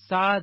7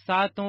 7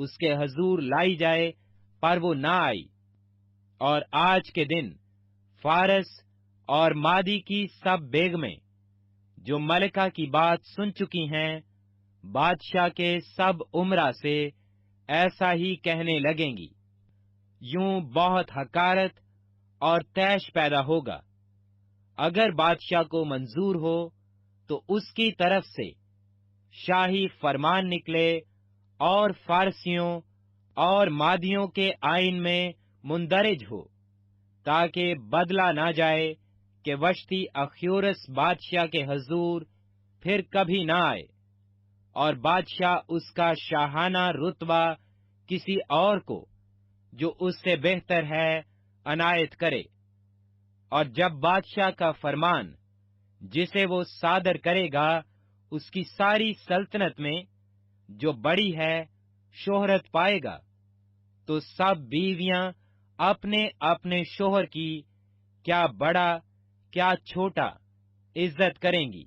اس کے حضور لائی جائے، پر وہ نہ آئی۔ اور آج کے دن فارس اور مادی کی سب بیگمیں جو ملکہ کی بات سن چکی ہیں، بادشاہ کے سب امرا سے ایسا ہی کہنے لگیں گی۔ یوں بہت حقارت اور طیش پیدا ہوگا۔ اگر بادشاہ کو منظور ہو تو اس کی طرف سے شاہی فرمان نکلے اور فارسیوں اور مادیوں کے آئین میں مندرج ہو، تاکہ بدلا نہ جائے کہ وشتی اخیورس بادشاہ کے حضور پھر کبھی نہ آئے، اور بادشاہ اس کا شاہانہ رتبہ کسی اور کو جو اس سے بہتر ہے عنایت کرے۔ اور جب بادشاہ کا فرمان جسے وہ صادر کرے گا اس کی ساری سلطنت میں جو بڑی ہے شہرت پائے گا، تو سب بیویاں اپنے اپنے شوہر کی کیا بڑا کیا چھوٹا عزت کریں گی۔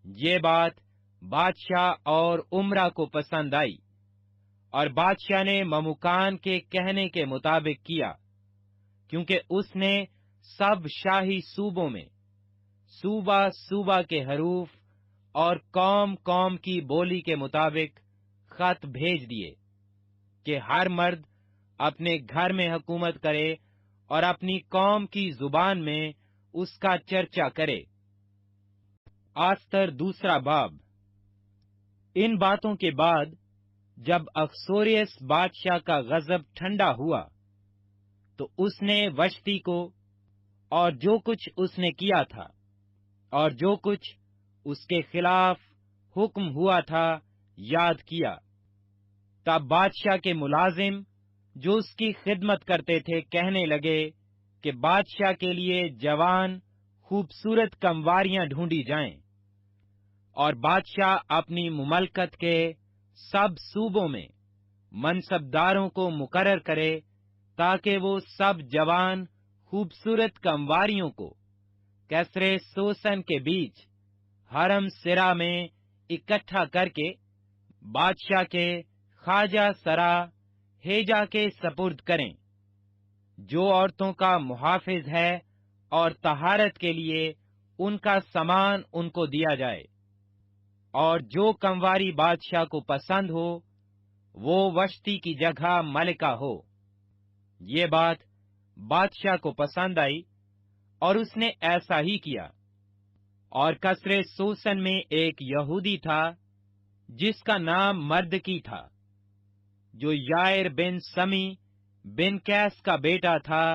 یہ بات بادشاہ اور امرا کو پسند آئی، اور بادشاہ نے مموکان کے کہنے کے مطابق کیا، کیونکہ اس نے سب شاہی صوبوں میں صوبہ صوبہ کے حروف اور قوم قوم کی بولی کے مطابق خط بھیج دیے کہ ہر مرد اپنے گھر میں حکومت کرے اور اپنی قوم کی زبان میں اس کا چرچا کرے۔ آستر دوسرا باب۔ ان باتوں کے بعد جب اخسوریس بادشاہ کا غضب ٹھنڈا ہوا تو اس نے وشتی کو اور جو کچھ اس نے کیا تھا اور جو کچھ اس کے خلاف حکم ہوا تھا یاد کیا۔ تب بادشاہ کے ملازم جو اس کی خدمت کرتے تھے کہنے لگے کہ بادشاہ کے لیے جوان خوبصورت کمواریاں ڈھونڈی جائیں، اور بادشاہ اپنی مملکت کے سب صوبوں میں منصبداروں کو مقرر کرے تاکہ وہ سب جوان خوبصورت کمواریوں کو کسرے سوسن کے بیچ حرم سرا میں اکٹھا کر کے بادشاہ کے خواجہ سرا ہیجا کے سپرد کریں، جو عورتوں کا محافظ ہے، اور طہارت کے لیے ان کا سامان ان کو دیا جائے، اور جو کمواری بادشاہ کو پسند ہو وہ وشتی کی جگہ ملکہ ہو۔ یہ بات بادشاہ کو پسند آئی اور اس نے ایسا ہی کیا۔ اور کسرے سوسن میں ایک یہودی تھا جس کا نام مردکی تھا، جو یائر بن سمی بن کیس کا بیٹا تھا،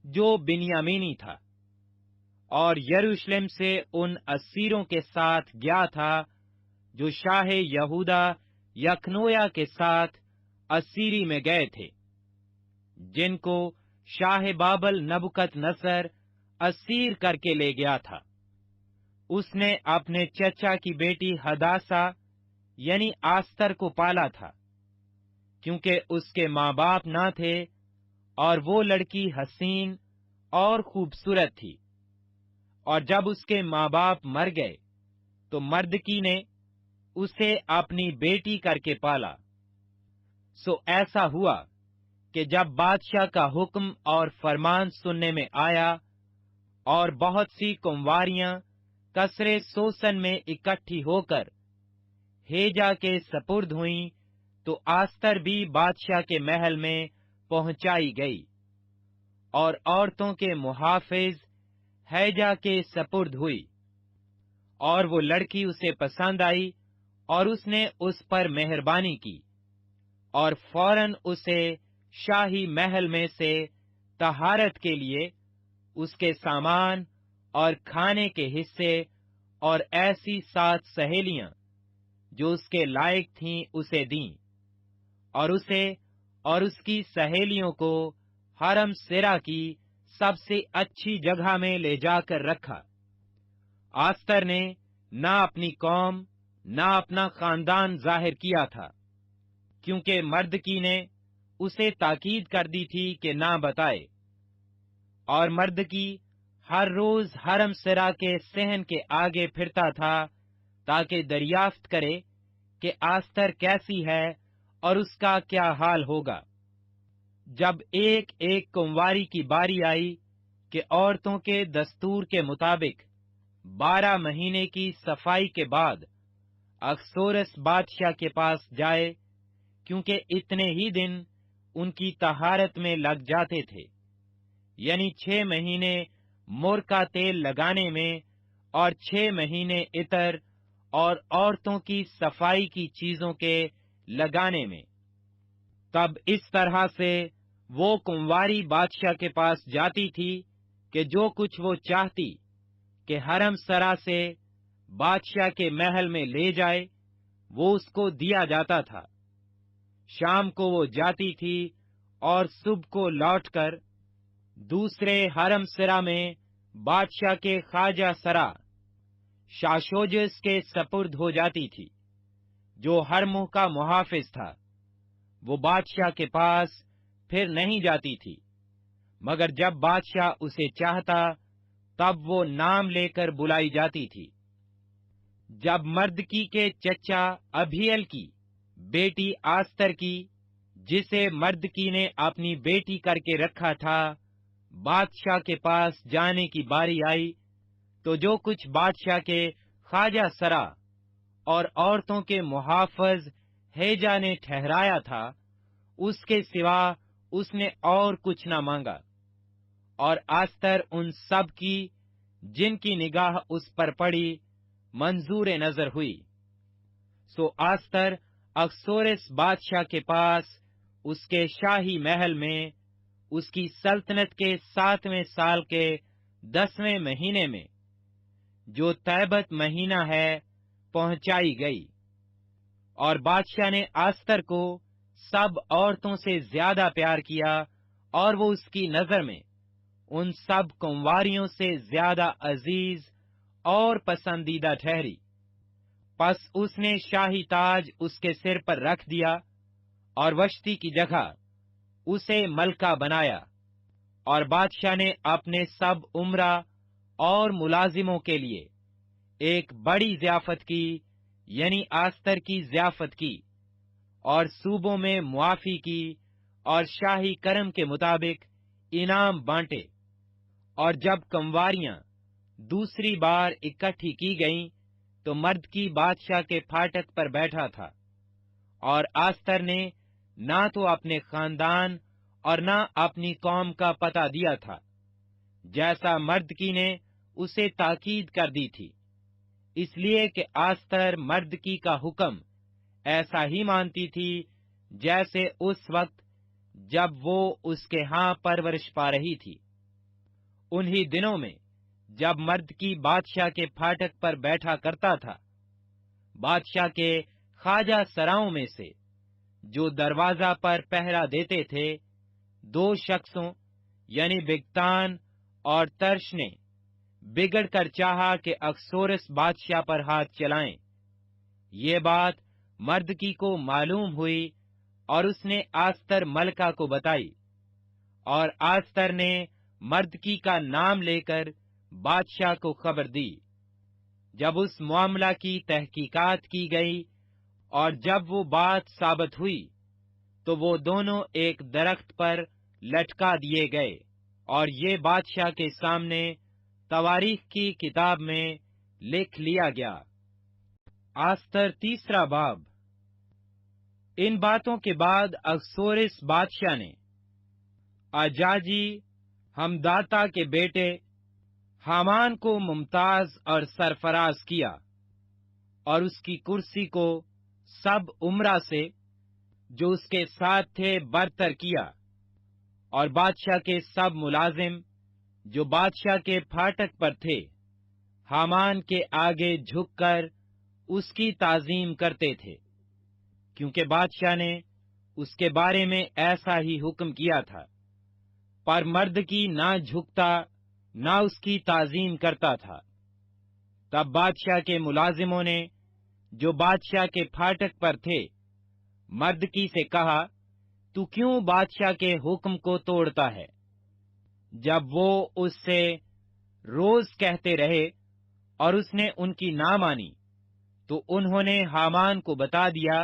جو بنیامینی تھا، اور یروشلم سے ان اسیروں کے ساتھ گیا تھا جو شاہ یہودا یکنویا کے ساتھ اسیری میں گئے تھے، جن کو شاہ بابل نبوکت نصر اسیر کر کے لے گیا تھا۔ اس نے اپنے چچا کی بیٹی ہداسا یعنی آستر کو پالا تھا، کیونکہ اس کے ماں باپ نہ تھے، اور وہ لڑکی حسین اور خوبصورت تھی۔ اور جب اس کے ماں باپ مر گئے تو مردکی نے اسے اپنی بیٹی کر کے پالا۔ سو ایسا ہوا کہ جب بادشاہ کا حکم اور فرمان سننے میں آیا اور بہت سی کنواریاں کسرے سوسن میں اکٹھی ہو کر ہیجا کے سپرد ہوئیں، تو آستر بھی بادشاہ کے محل میں پہنچائی گئی، اور عورتوں کے محافظ ہیجا کے سپرد ہوئی، اور وہ لڑکی اسے پسند آئی، اور اس نے اس پر مہربانی کی، اور فوراً اسے شاہی محل میں سے طہارت کے لیے اس کے سامان اور کھانے کے حصے اور ایسی 7 سہیلیاں جو اس کے لائق تھیں اسے دیں، اور اسے اور اس کی سہیلیوں کو حرم سرا کی سب سے اچھی جگہ میں لے جا کر رکھا۔ آستر نے نہ اپنی قوم نہ اپنا خاندان ظاہر کیا تھا، کیونکہ مردکی نے اسے تاکید کر دی تھی کہ نہ بتائے، اور مردکی ہر روز حرم سرا کے صحن کے آگے پھرتا تھا تاکہ دریافت کرے کہ آستر کیسی ہے اور اس کا کیا حال ہوگا جب ایک ایک کنواری کی باری آئی کہ عورتوں کے دستور کے مطابق 12 مہینے کی صفائی کے بعد اکسورس بادشاہ کے پاس جائے، کیونکہ اتنے ہی دن ان کی طہارت میں لگ جاتے تھے، یعنی 6 مہینے مر کا تیل لگانے میں اور 6 مہینے عطر اور عورتوں کی صفائی کی چیزوں کے لگانے میں۔ تب اس طرح سے وہ کنواری بادشاہ کے پاس جاتی تھی کہ جو کچھ وہ چاہتی کہ حرم سرا سے بادشاہ کے محل میں لے جائے وہ اس کو دیا جاتا تھا۔ شام کو وہ جاتی تھی اور صبح کو لوٹ کر دوسرے حرم سرا میں بادشاہ کے خواجہ سرا شاشوجس کے سپرد ہو جاتی تھی، جو حرموں کا محافظ تھا۔ وہ بادشاہ کے پاس پھر نہیں جاتی تھی، مگر جب بادشاہ اسے چاہتا تب وہ نام لے کر بلائی جاتی تھی۔ جب مردکی کے چچا ابھیل کی بیٹی آستر کی، جسے مردکی نے اپنی بیٹی کر کے رکھا تھا، بادشاہ کے پاس جانے کی باری آئی، تو جو کچھ بادشاہ کے خواجہ سرا اور عورتوں کے محافظ ہیجا نے ٹھہرایا تھا، اس کے سوا اس نے اور کچھ نہ مانگا۔ اور آستر ان سب کی جن کی نگاہ اس پر پڑی منظور نظر ہوئی۔ سو آستر اکسورس بادشاہ کے پاس اس کے شاہی محل میں اس کی سلطنت کے 7ویں سال کے 10ویں مہینے میں، جو طیبت مہینہ ہے، پہنچائی گئی۔ اور بادشاہ نے آستر کو سب عورتوں سے زیادہ پیار کیا، اور وہ اس کی نظر میں ان سب کنواریوں سے زیادہ عزیز اور پسندیدہ ٹھہری۔ پس اس نے شاہی تاج اس کے سر پر رکھ دیا اور وشتی کی جگہ اسے ملکہ بنایا، اور بادشاہ نے اپنے سب امرا اور ملازموں کے لیے ایک بڑی ضیافت کی، یعنی آستر کی ضیافت کی، اور صوبوں میں معافی کی اور شاہی کرم کے مطابق انعام بانٹے۔ اور جب کنواریاں دوسری بار اکٹھی کی گئیں تو مرد کی بادشاہ کے پھاٹک پر بیٹھا تھا، اور آستر نے نہ تو اپنے خاندان اور نہ اپنی قوم کا پتہ دیا تھا، جیسا مرد کی نے اسے تاکید کر دی تھی، اس لیے کہ آستر مرد کی کا حکم ایسا ہی مانتی تھی جیسے اس وقت جب وہ اس کے ہاں پرورش پا رہی تھی۔ انہی دنوں میں جب مرد کی بادشاہ کے پھاٹک پر بیٹھا کرتا تھا، بادشاہ کے خواجہ سراؤں میں سے جو دروازہ پر پہرا دیتے تھے، 2 شخصوں یعنی بگتان اور ترش نے بگڑ کر چاہا کہ اکسورس بادشاہ پر ہاتھ چلائیں۔ یہ بات مردکی کو معلوم ہوئی اور اس نے آستر ملکہ کو بتائی، اور آستر نے مردکی کا نام لے کر بادشاہ کو خبر دی۔ جب اس معاملہ کی تحقیقات کی گئی اور جب وہ بات ثابت ہوئی تو وہ دونوں ایک درخت پر لٹکا دیے گئے، اور یہ بادشاہ کے سامنے تواریخ کی کتاب میں لکھ لیا گیا۔ آستر 3 باب۔ ان باتوں کے بعد اکسورس بادشاہ نے اجاجی ہمداتا کے بیٹے حامان کو ممتاز اور سرفراز کیا، اور اس کی کرسی کو سب امرا سے جو اس کے ساتھ تھے برتر کیا، اور بادشاہ کے سب ملازم جو بادشاہ کے پھاٹک پر تھے حامان کے آگے جھک کر اس کی تعظیم کرتے تھے، کیونکہ بادشاہ نے اس کے بارے میں ایسا ہی حکم کیا تھا۔ پر مرد کی نہ جھکتا نہ اس کی تعظیم کرتا تھا۔ تب بادشاہ کے ملازموں نے جو بادشاہ کے پھاٹک پر تھے مردکی سے کہا، تو کیوں بادشاہ کے حکم کو توڑتا ہے؟ جب وہ اس سے روز کہتے رہے اور اس نے ان کی نہ مانی، تو انہوں نے حامان کو بتا دیا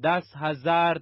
10,000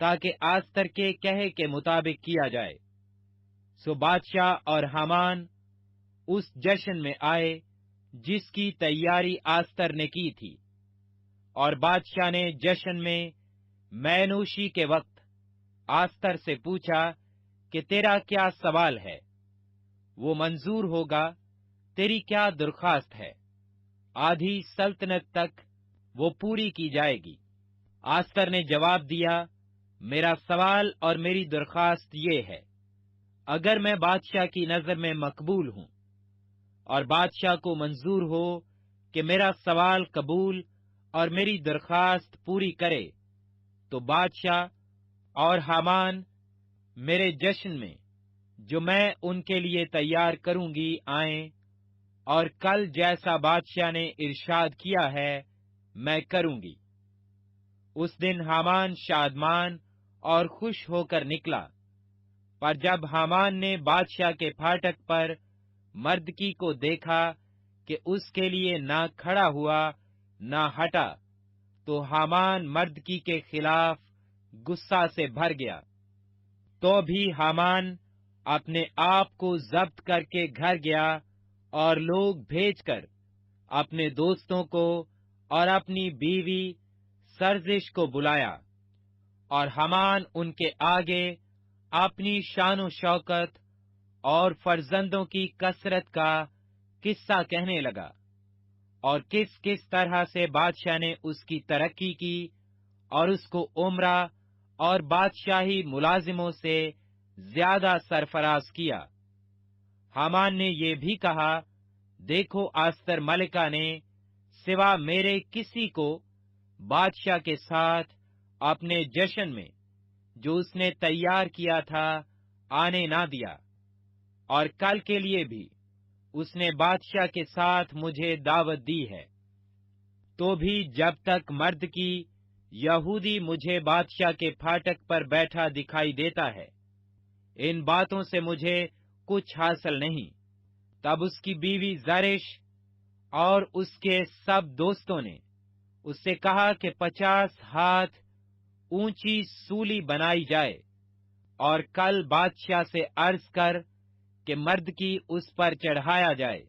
تاکہ آستر کے کہے کے مطابق کیا جائے۔ سو بادشاہ اور حامان اس جشن میں آئے جس کی تیاری آستر نے کی تھی، اور بادشاہ نے جشن میں مینوشی کے وقت آستر سے پوچھا کہ تیرا کیا سوال ہے، وہ منظور ہوگا، تیری کیا درخواست ہے، آدھی سلطنت تک وہ پوری کی جائے گی۔ آستر نے جواب دیا، میرا سوال اور میری درخواست یہ ہے، اگر میں بادشاہ کی نظر میں مقبول ہوں اور بادشاہ کو منظور ہو کہ میرا سوال قبول اور میری درخواست پوری کرے، تو بادشاہ اور حامان میرے جشن میں جو میں ان کے لیے تیار کروں گی آئیں، اور کل جیسا بادشاہ نے ارشاد کیا ہے میں کروں گی۔ اس دن حامان شادمان اور خوش ہو کر نکلا، پر جب حامان نے بادشاہ کے پھاٹک پر مردکی کو دیکھا کہ اس کے لیے نہ کھڑا ہوا نہ ہٹا، تو حامان مردکی کے خلاف غصہ سے بھر گیا۔ تو بھی حامان اپنے آپ کو ضبط کر کے گھر گیا اور لوگ بھیج کر اپنے دوستوں کو اور اپنی بیوی سرزش کو بلایا، اور حامان ان کے آگے اپنی شان و شوکت اور فرزندوں کی کثرت کا قصہ کہنے لگا، اور کس کس طرح سے بادشاہ نے اس کی ترقی کی اور اس کو عمرہ اور بادشاہی ملازموں سے زیادہ سرفراز کیا۔ حامان نے یہ بھی کہا، دیکھو آستر ملکہ نے سوا میرے کسی کو بادشاہ کے ساتھ اپنے جشن میں جو اس نے تیار کیا تھا آنے نہ دیا، اور کل کے لیے بھی اس نے بادشاہ کے ساتھ مجھے دعوت دی ہے۔ تو بھی جب تک مرد کی یہودی مجھے بادشاہ کے پھاٹک پر بیٹھا دکھائی دیتا ہے، ان باتوں سے مجھے کچھ حاصل نہیں۔ تب اس کی بیوی زرش اور اس کے سب دوستوں نے اس سے کہا کہ 50 ہاتھ اونچی سولی بنائی جائے، اور کل بادشاہ سے عرض کر کہ مرد کی اس پر چڑھایا جائے،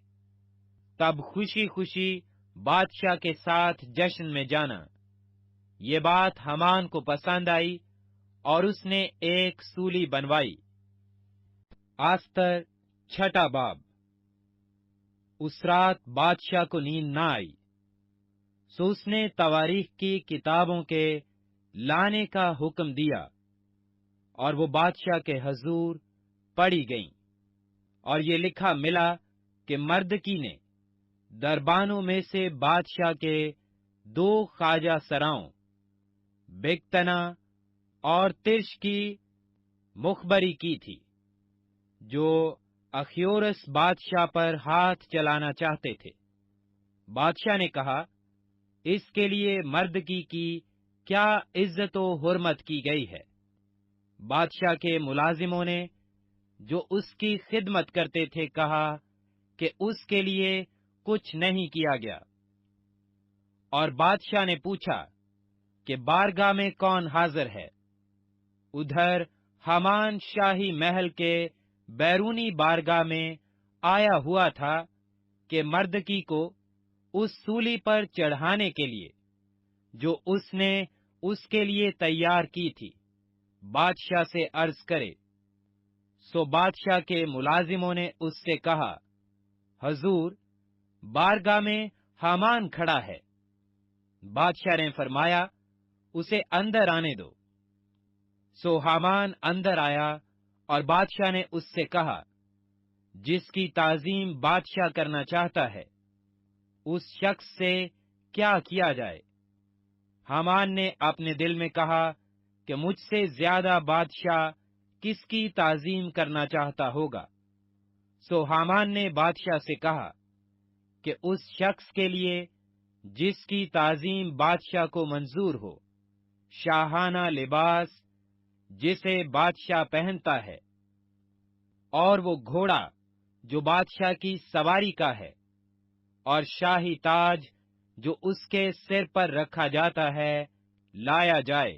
تب خوشی خوشی بادشاہ کے ساتھ جشن میں جانا۔ یہ بات حامان کو پسند آئی اور اس نے ایک سولی بنوائی۔ آستر چھٹا باب۔ اس رات بادشاہ کو نیند نہ آئی، سو اس نے تواریخ کی کتابوں کے لانے کا حکم دیا، اور وہ بادشاہ کے حضور پڑھی گئیں، اور یہ لکھا ملا کہ مردکی نے دربانوں میں سے بادشاہ کے 2 خواجہ سراؤں بگتنا اور ترش کی مخبری کی تھی، جو اخیورس بادشاہ پر ہاتھ چلانا چاہتے تھے۔ بادشاہ نے کہا، اس کے لیے مردکی کی کیا عزت و حرمت کی گئی ہے؟ بادشاہ کے ملازموں نے جو اس کی خدمت کرتے تھے کہا کہ اس کے لیے کچھ نہیں کیا گیا۔ اور بادشاہ نے پوچھا کہ بارگاہ میں کون حاضر ہے؟ ادھر حامان شاہی محل کے بیرونی بارگاہ میں آیا ہوا تھا کہ مردکی کو اس سولی پر چڑھانے کے لیے جو اس نے اس کے لیے تیار کی تھی بادشاہ سے عرض کرے۔ سو بادشاہ کے ملازموں نے اس سے کہا، حضور، بارگاہ میں حامان کھڑا ہے۔ بادشاہ نے فرمایا، اسے اندر آنے دو۔ سو حامان اندر آیا، اور بادشاہ نے اس سے کہا، جس کی تعظیم بادشاہ کرنا چاہتا ہے اس شخص سے کیا کیا جائے؟ حامان نے اپنے دل میں کہا کہ مجھ سے زیادہ بادشاہ کس کی تعظیم کرنا چاہتا ہوگا؟ سو حامان نے بادشاہ سے کہا کہ اس شخص کے لیے جس کی تعظیم بادشاہ کو منظور ہو، شاہانہ لباس جسے بادشاہ پہنتا ہے، اور وہ گھوڑا جو بادشاہ کی سواری کا ہے، اور شاہی تاج جو اس کے سر پر رکھا جاتا ہے، لایا جائے۔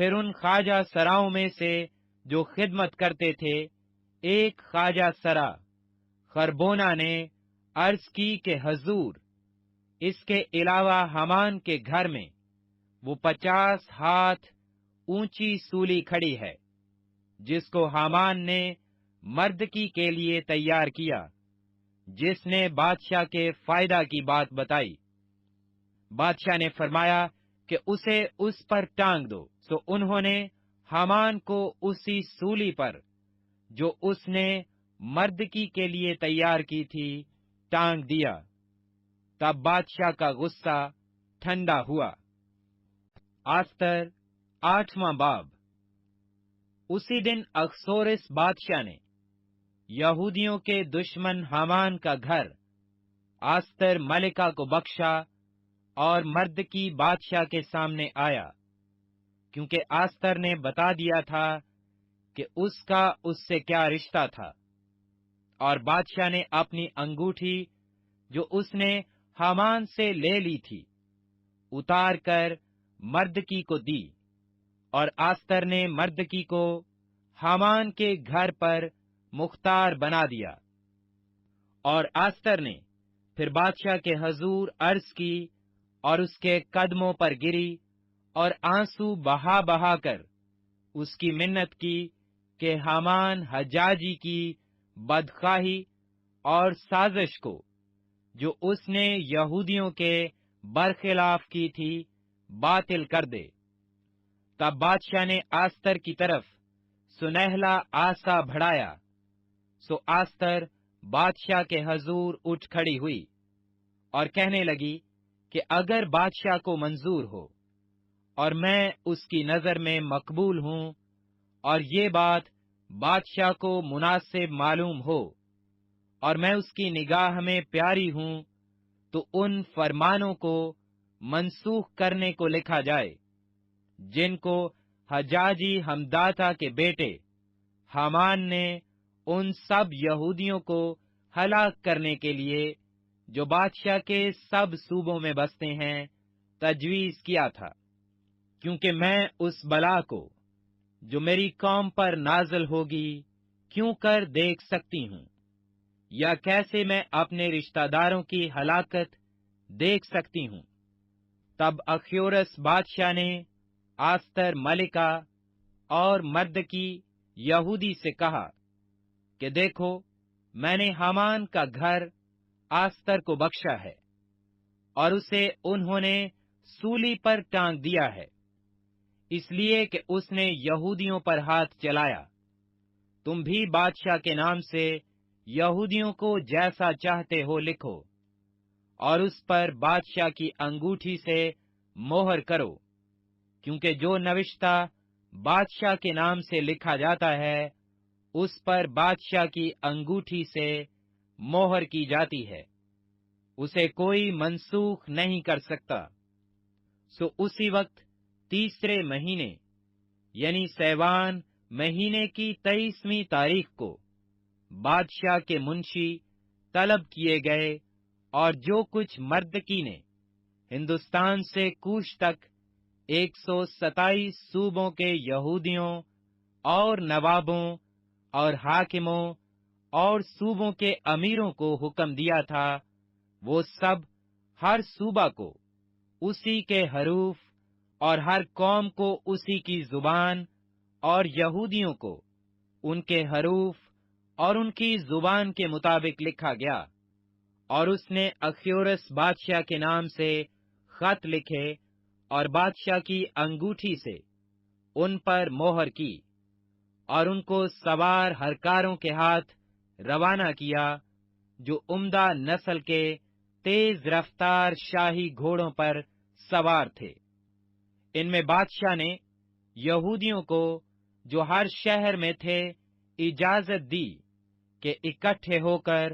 پھر ان خواجہ سراؤں میں سے جو خدمت کرتے تھے ایک خواجہ سرا خربونا نے عرض کی کہ حضور، اس کے علاوہ حمان کے گھر میں وہ 50 ہاتھ اونچی سولی کھڑی ہے جس کو حامان نے مردکی کے لیے تیار کیا، جس نے بادشاہ کے فائدہ کی بات بتائی۔ بادشاہ نے فرمایا کہ اسے اس پر ٹانگ دو۔ سو انہوں نے حامان کو اسی سولی پر جو اس نے مردکی کے لیے تیار کی تھی ٹانگ دیا۔ تب بادشاہ کا غصہ ٹھنڈا ہوا۔ آستر 8واں باب۔ اسی دن اخسورس بادشاہ نے یہودیوں کے دشمن حامان کا گھر آستر ملکہ کو بخشا اور مردکی بادشاہ کے سامنے آیا، کیونکہ آستر نے بتا دیا تھا کہ اس کا اس سے کیا رشتہ تھا، اور بادشاہ نے اپنی انگوٹھی جو اس نے حامان سے لے لی تھی اتار کر مردکی کو دی، اور آستر نے مردکی کو حامان کے گھر پر مختار بنا دیا۔ اور آستر نے پھر بادشاہ کے حضور عرض کی اور اس کے قدموں پر گری اور آنسو بہا بہا کر اس کی منت کی کہ حامان حجاجی کی بدخواہی اور سازش کو جو اس نے یہودیوں کے برخلاف کی تھی باطل کر دے۔ تب بادشاہ نے آستر کی طرف سنہلا آسا بڑھایا، سو آستر بادشاہ کے حضور اٹھ کھڑی ہوئی اور کہنے لگی کہ اگر بادشاہ کو منظور ہو اور میں اس کی نظر میں مقبول ہوں اور یہ بات بادشاہ کو مناسب معلوم ہو اور میں اس کی نگاہ میں پیاری ہوں، تو ان فرمانوں کو منسوخ کرنے کو لکھا جائے جن کو حجاجی ہمداتا کے بیٹے حامان نے ان سب یہودیوں کو ہلاک کرنے کے لیے جو بادشاہ کے سب صوبوں میں بستے ہیں تجویز کیا تھا، کیونکہ میں اس بلا کو جو میری قوم پر نازل ہوگی کیوں کر دیکھ سکتی ہوں، یا کیسے میں اپنے رشتہ داروں کی ہلاکت دیکھ سکتی ہوں۔ تب اخیورس بادشاہ نے آستر ملکہ اور مردکی یہودی سے کہا کہ دیکھو، میں نے حامان کا گھر آستر کو بخشا ہے اور اسے انہوں نے سولی پر ٹانگ دیا ہے، اس لیے کہ اس نے یہودیوں پر ہاتھ چلایا۔ تم بھی بادشاہ کے نام سے یہودیوں کو جیسا چاہتے ہو لکھو اور اس پر بادشاہ کی انگوٹھی سے مہر کرو، کیونکہ جو نوشتہ بادشاہ کے نام سے لکھا جاتا ہے اس پر بادشاہ کی انگوٹھی سے مہر کی جاتی ہے، اسے کوئی منسوخ نہیں کر سکتا۔ سو اسی وقت تیسرے مہینے یعنی سیوان مہینے کی 23ویں تاریخ کو بادشاہ کے منشی طلب کیے گئے، اور جو کچھ مردکی نے ہندوستان سے کوش تک 127 صوبوں کے یہودیوں اور نوابوں اور حاکموں اور صوبوں کے امیروں کو حکم دیا تھا، وہ سب ہر صوبہ کو اسی کے حروف اور ہر قوم کو اسی کی زبان اور یہودیوں کو ان کے حروف اور ان کی زبان کے مطابق لکھا گیا، اور اس نے اخیورس بادشاہ کے نام سے خط لکھے اور بادشاہ کی انگوٹھی سے ان پر مہر کی، اور ان کو سوار ہرکاروں کے ہاتھ روانہ کیا جو عمدہ نسل کے تیز رفتار شاہی گھوڑوں پر سوار تھے۔ ان میں بادشاہ نے یہودیوں کو جو ہر شہر میں تھے اجازت دی کہ اکٹھے ہو کر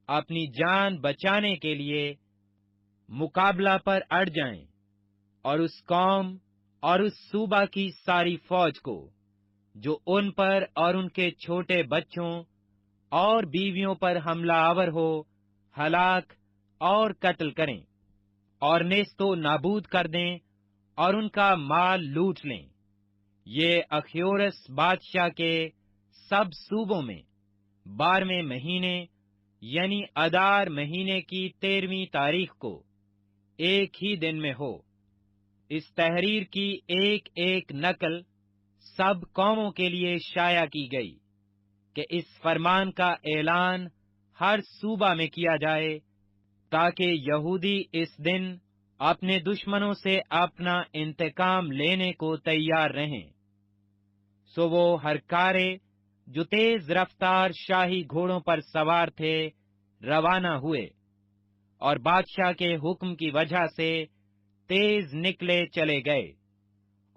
اپنی جان بچانے کے لیے مقابلہ پر اڑ جائیں، اور اس قوم اور اس صوبہ کی ساری فوج کو جو ان پر اور ان کے چھوٹے بچوں اور بیویوں پر حملہ آور ہو ہلاک اور قتل کریں، اور نیست و نابود کر دیں اور ان کا مال لوٹ لیں، یہ اخیورس بادشاہ کے سب صوبوں میں 12ویں مہینے یعنی ادار مہینے کی 13ویں تاریخ کو ایک ہی دن میں ہو۔ اس تحریر کی ایک ایک نقل سب قوموں کے لیے شائع کی گئی کہ اس فرمان کا اعلان ہر صوبہ میں کیا جائے، تاکہ یہودی اس دن اپنے دشمنوں سے اپنا انتقام لینے کو تیار رہیں۔ سو وہ ہر کارے جو تیز رفتار شاہی گھوڑوں پر سوار تھے روانہ ہوئے، اور بادشاہ کے حکم کی وجہ سے تیز نکلے چلے گئے،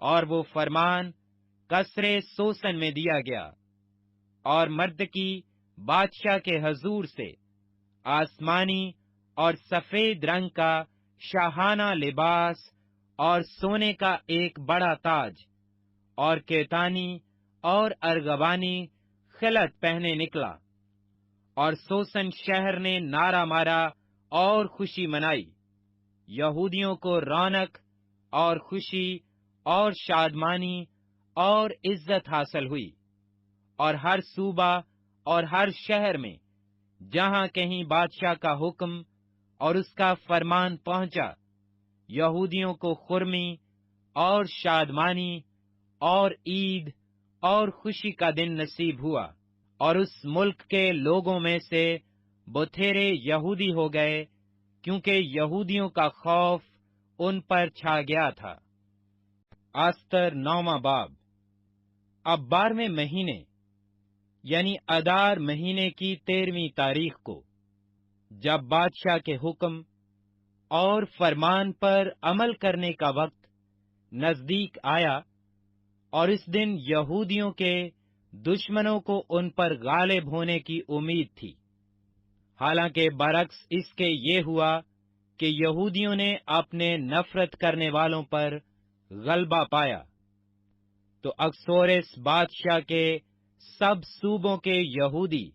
اور وہ فرمان قصر سوسن میں دیا گیا، اور مردکی بادشاہ کے حضور سے آسمانی اور سفید رنگ کا شاہانہ لباس اور سونے کا ایک بڑا تاج اور کیتانی اور ارغوانی خلعت پہنے نکلا، اور سوسن شہر نے نعرہ مارا اور خوشی منائی۔ یہودیوں کو رونق اور خوشی اور شادمانی اور عزت حاصل ہوئی، اور ہر صوبہ اور ہر شہر میں جہاں کہیں بادشاہ کا حکم اور اس کا فرمان پہنچا، یہودیوں کو خرمی اور شادمانی اور عید اور خوشی کا دن نصیب ہوا، اور اس ملک کے لوگوں میں سے بتھیرے یہودی ہو گئے، کیونکہ یہودیوں کا خوف ان پر چھا گیا تھا۔ آستر 9واں باب۔ اب 12ویں مہینے یعنی ادار مہینے کی 13ویں تاریخ کو، جب بادشاہ کے حکم اور فرمان پر عمل کرنے کا وقت نزدیک آیا، اور اس دن یہودیوں کے دشمنوں کو ان پر غالب ہونے کی امید تھی، حالانکہ برعکس اس کے یہ ہوا کہ یہودیوں نے اپنے نفرت کرنے والوں پر غلبہ پایا، تو اکسورس بادشاہ کے سب صوبوں کے یہودی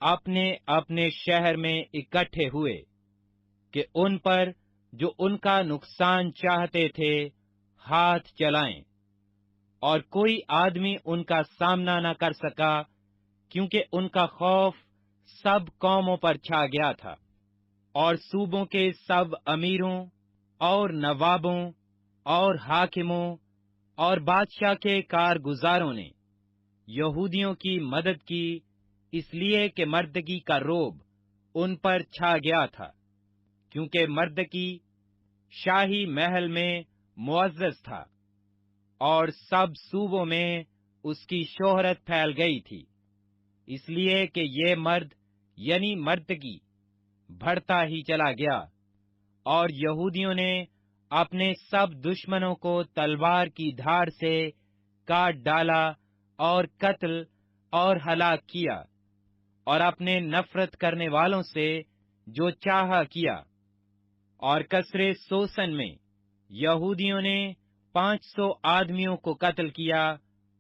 اپنے اپنے شہر میں اکٹھے ہوئے کہ ان پر جو ان کا نقصان چاہتے تھے ہاتھ چلائیں، اور کوئی آدمی ان کا سامنا نہ کر سکا، کیونکہ ان کا خوف سب قوموں پر چھا گیا تھا۔ اور صوبوں کے سب امیروں اور نوابوں اور حاکموں اور بادشاہ کے کارگزاروں نے یہودیوں کی مدد کی، اس لیے کہ مردکی کا روب ان پر چھا گیا تھا، کیونکہ مردکی شاہی محل میں معزز تھا، اور سب صوبوں میں اس کی شہرت پھیل گئی تھی، اس لیے کہ یہ مرد یعنی مردکی بڑھتا ہی چلا گیا، اور یہودیوں نے اپنے سب دشمنوں کو تلوار کی دھار سے کاٹ ڈالا اور قتل اور ہلاک کیا، اور اپنے نفرت کرنے والوں سے جو چاہا کیا۔ اور قصر سوسن میں یہودیوں نے 500 آدمیوں کو قتل کیا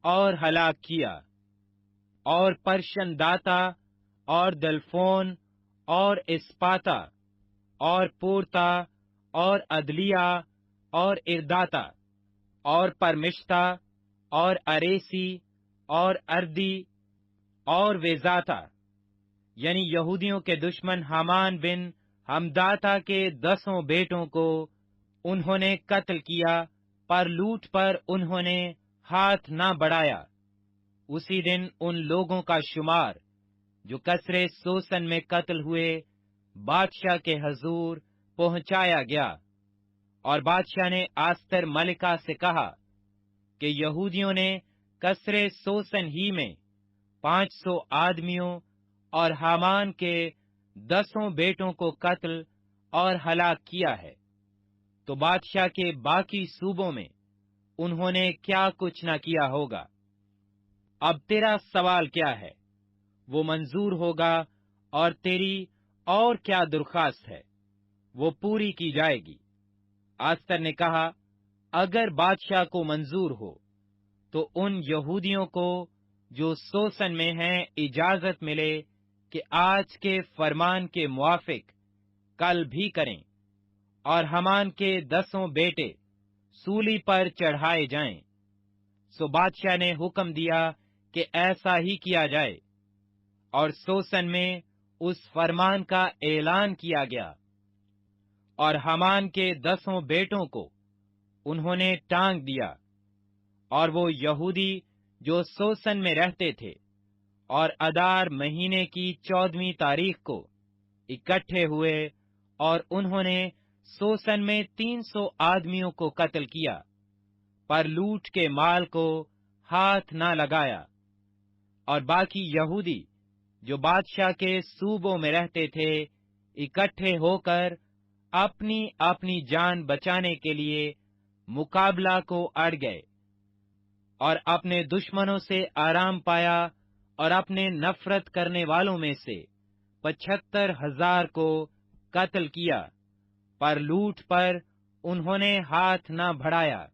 اور ہلاک کیا، اور پرشن داتا اور دلفون اور اسپاتا اور پورتا اور عدلیہ اور ارداتا اور پرمشتا اور اریسی اور اردی اور ویزاتا یعنی یہودیوں کے دشمن حامان بن ہمداتا کے 10 بیٹوں کو انہوں نے قتل کیا، پر لوٹ پر انہوں نے ہاتھ نہ بڑھایا۔ اسی دن ان لوگوں کا شمار جو قصر سوسن میں قتل ہوئے بادشاہ کے حضور پہنچایا گیا، اور بادشاہ نے آستر ملکہ سے کہا کہ یہودیوں نے قصر سوسن ہی میں 500 آدمیوں اور حامان کے 10 بیٹوں کو قتل اور ہلاک کیا ہے، تو بادشاہ کے باقی صوبوں میں انہوں نے کیا کچھ نہ کیا ہوگا۔ اب تیرا سوال کیا ہے، وہ منظور ہوگا، اور تیری اور کیا درخواست ہے، وہ پوری کی جائے گی۔ آستر نے کہا، اگر بادشاہ کو منظور ہو تو ان یہودیوں کو جو سوسن میں ہیں اجازت ملے کہ آج کے فرمان کے موافق کل بھی کریں، اور حامان کے 10 بیٹے سولی پر چڑھائے جائیں۔ سو بادشاہ نے حکم دیا کہ ایسا ہی کیا جائے، اور سوسن میں اس فرمان کا اعلان کیا گیا، اور حامان کے 10 بیٹوں کو انہوں نے ٹانگ دیا، اور وہ یہودی جو سوسن میں رہتے تھے اور ادار مہینے کی 14ویں تاریخ کو اکٹھے ہوئے، اور انہوں نے سوسن میں 300 آدمیوں کو قتل کیا، پر لوٹ کے مال کو ہاتھ نہ لگایا۔ اور باقی یہودی جو بادشاہ کے صوبوں میں رہتے تھے اکٹھے ہو کر اپنی اپنی جان بچانے کے لیے مقابلہ کو اڑ گئے، اور اپنے دشمنوں سے آرام پایا، اور اپنے نفرت کرنے والوں میں سے 75,000 کو قتل کیا، پر لوٹ پر انہوں نے ہاتھ نہ بڑھایا۔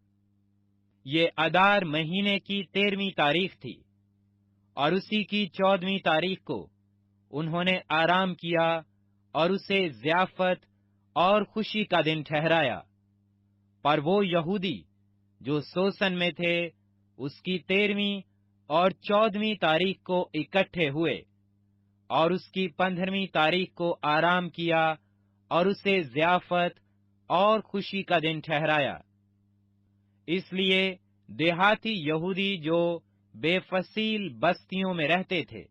یہ ادار مہینے کی 13ویں تاریخ تھی، اور اسی کی 14ویں تاریخ کو انہوں نے آرام کیا اور اسے ضیافت اور خوشی کا دن ٹھہرایا۔ پر وہ یہودی جو سوسن میں تھے اس کی 13ویں اور 14ویں تاریخ کو اکٹھے ہوئے، اور اس کی 15ویں تاریخ کو آرام کیا اور اسے ضیافت اور خوشی کا دن ٹھہرایا۔ اس لیے دیہاتی یہودی جو بے فصیل بستیوں میں رہتے تھے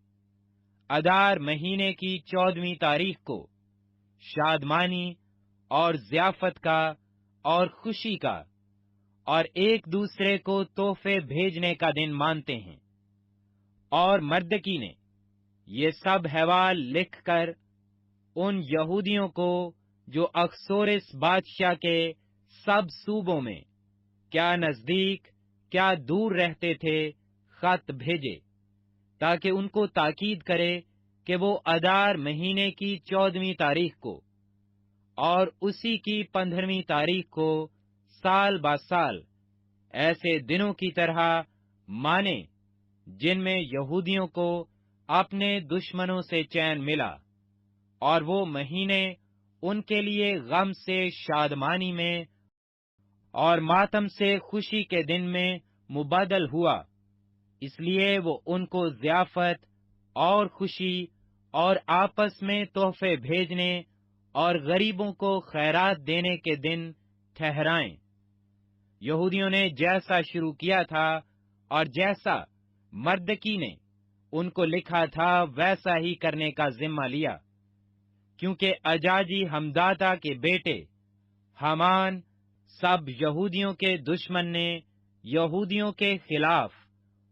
ادار مہینے کی 14ویں تاریخ کو شادمانی اور ضیافت کا اور خوشی کا اور ایک دوسرے کو تحفے بھیجنے کا دن مانتے ہیں۔ اور مردکی نے یہ سب احوال لکھ کر ان یہودیوں کو جو اکسورس بادشاہ کے سب صوبوں میں کیا نزدیک کیا دور رہتے تھے خط بھیجے، تاکہ ان کو تاکید کرے کہ وہ ادار مہینے کی 14ویں تاریخ کو اور اسی کی 15ویں تاریخ کو سال با سال ایسے دنوں کی طرح مانے جن میں یہودیوں کو اپنے دشمنوں سے چین ملا، اور وہ مہینے ان کے لیے غم سے شادمانی میں اور ماتم سے خوشی کے دن میں مبدل ہوا۔ اس لیے وہ ان کو ضیافت اور خوشی اور آپس میں تحفے بھیجنے اور غریبوں کو خیرات دینے کے دن ٹھہرائیں۔ یہودیوں نے جیسا شروع کیا تھا اور جیسا مردکی نے ان کو لکھا تھا ویسا ہی کرنے کا ذمہ لیا، کیونکہ اجاجی حمداتا کے بیٹے حامان سب یہودیوں کے دشمن نے یہودیوں کے خلاف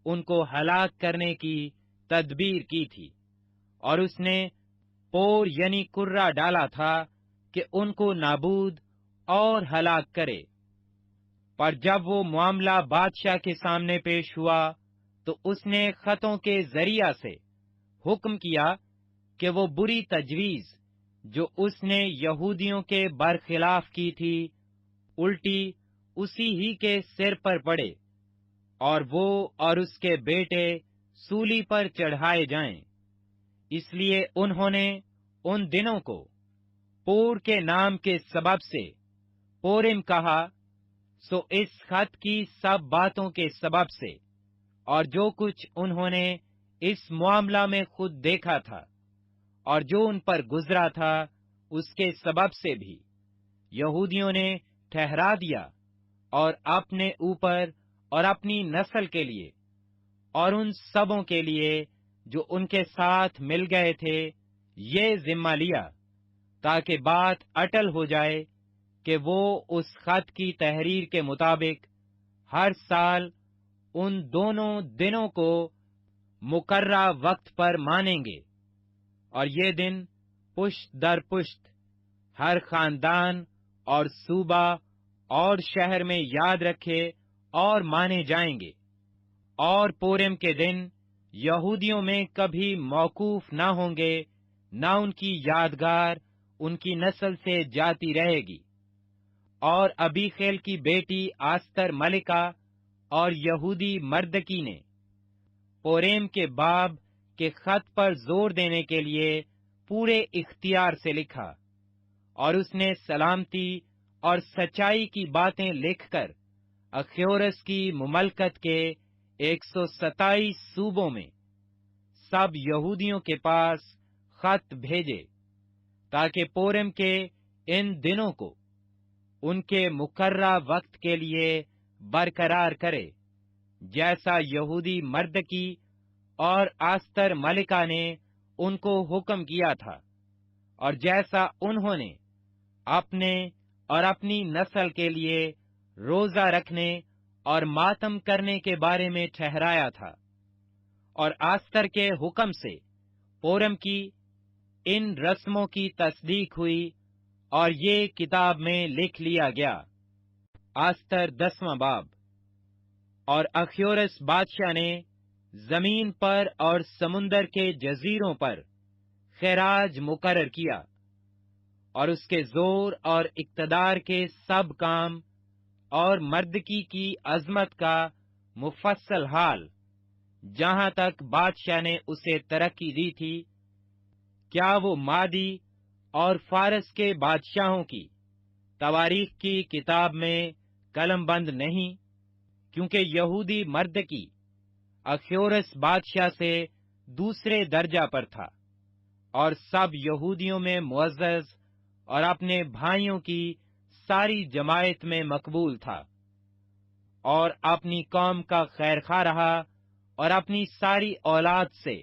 ان کو ہلاک کرنے کی تدبیر کی تھی، اور اس نے پور یعنی کرہ ڈالا تھا کہ ان کو نابود اور ہلاک کرے۔ پر جب وہ معاملہ بادشاہ کے سامنے پیش ہوا تو اس نے خطوں کے ذریعہ سے حکم کیا کہ وہ بری تجویز جو اس نے یہودیوں کے برخلاف کی تھی الٹی اسی ہی کے سر پر پڑے، اور وہ اور اس کے بیٹے سولی پر چڑھائے جائیں۔ اس لیے انہوں نے ان دنوں کو پور کے نام کے سبب سے پورم کہا۔ سو اس خط کی سب باتوں کے سبب سے اور جو کچھ انہوں نے اس معاملہ میں خود دیکھا تھا اور جو ان پر گزرا تھا اس کے سبب سے بھی یہودیوں نے ٹھہرا دیا، اور اپنے اوپر اور اپنی نسل کے لیے اور ان سبوں کے لیے جو ان کے ساتھ مل گئے تھے یہ ذمہ لیا، تاکہ بات اٹل ہو جائے کہ وہ اس خط کی تحریر کے مطابق ہر سال ان دونوں دنوں کو مقررہ وقت پر مانیں گے، اور یہ دن پشت در پشت ہر خاندان اور صوبہ اور شہر میں یاد رکھے اور مانے جائیں گے، اور پورم کے دن یہودیوں میں کبھی موقوف نہ ہوں گے، نہ ان کی یادگار ان کی نسل سے جاتی رہے گی۔ اور ابیخیل کی بیٹی آستر ملکہ اور یہودی مردکی نے پوریم کے باب کے خط پر زور دینے کے لیے پورے اختیار سے لکھا، اور اس نے سلامتی اور سچائی کی باتیں لکھ کر اخیورس کی مملکت کے 127 صوبوں میں سب یہودیوں کے پاس خط بھیجے تاکہ پورم کے ان دنوں کو ان کے مقررہ وقت کے لیے برقرار کرے، جیسا یہودی مردکی اور آستر ملکہ نے ان کو حکم کیا تھا، اور جیسا انہوں نے اپنے اور اپنی نسل کے لیے روزہ رکھنے اور ماتم کرنے کے بارے میں ٹھہرایا تھا۔ اور آستر کے حکم سے پورم کی ان رسموں کی تصدیق ہوئی اور یہ کتاب میں لکھ لیا گیا۔ آستر 10واں باب۔ اور اخیورس بادشاہ نے زمین پر اور سمندر کے جزیروں پر خراج مقرر کیا، اور اس کے زور اور اقتدار کے سب کام اور مردکی کی عظمت کا مفصل حال، جہاں تک بادشاہ نے اسے ترقی دی تھی، کیا وہ مادی اور فارس کے بادشاہوں کی تواریخ کی کتاب میں قلم بند نہیں؟ کیونکہ یہودی مردکی اخیورس بادشاہ سے دوسرے درجہ پر تھا، اور سب یہودیوں میں معزز اور اپنے بھائیوں کی ساری جماعت میں مقبول تھا، اور اپنی قوم کا خیر خواہ رہا، اور اپنی ساری اولاد سے